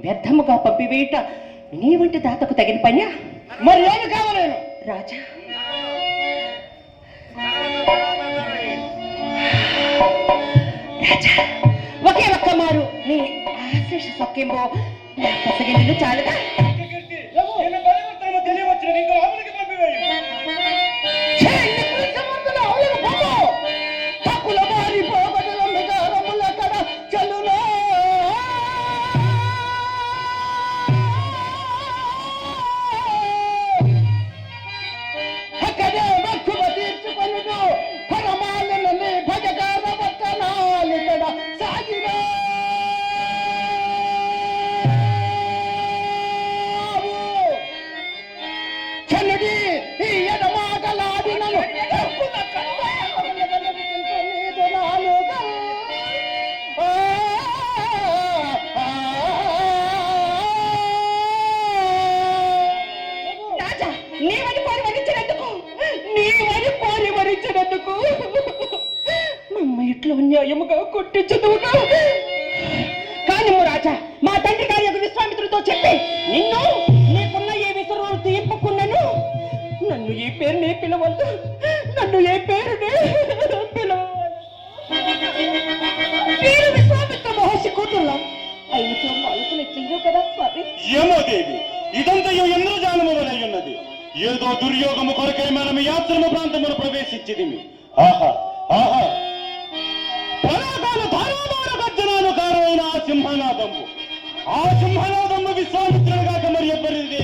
వ్యర్థముగా పంపివేయుట నీ వంటి దాతకు తగిన పని. మరి ఏమి కావాలేను రాజా? రాజా, ఒకే ఒక్క మారు నీ ఆశీష సొక్కింబో పసగిళ్ళు చాలుగా. ఇట్లో న్యాయముగా కొట్టించదుగా. కానీ రాజా, మా తండ్రి గారి యొక్క విశ్వామిత్రుడితో చెప్పి నిన్ను నీకున్న ఏ విసురు తీర్పుకున్నాను. నన్ను ఏ పేరునే పిలవద్దు, నన్ను ఏ పేరునే పిలవద్దు. పేరు విశ్వామిత్ర మహర్షి కూతుర్లా అయినతో మాలకులు ఎట్లయ్యో కదా స్వామి. ఏమో దేవి, ఇదంతయో ఇంద్రజాలము వలె ఉన్నది. ఏదో దుర్యోగము కొరకై మనం ఈ ఆశ్రమ ప్రాంతమును ప్రవేశించిదిమి. ఆహా ఆహా, గర్జనానుకారమైన ఆ సింహనాదము విశ్వామిత్రుడుగాక మరి ఎవ్వరిది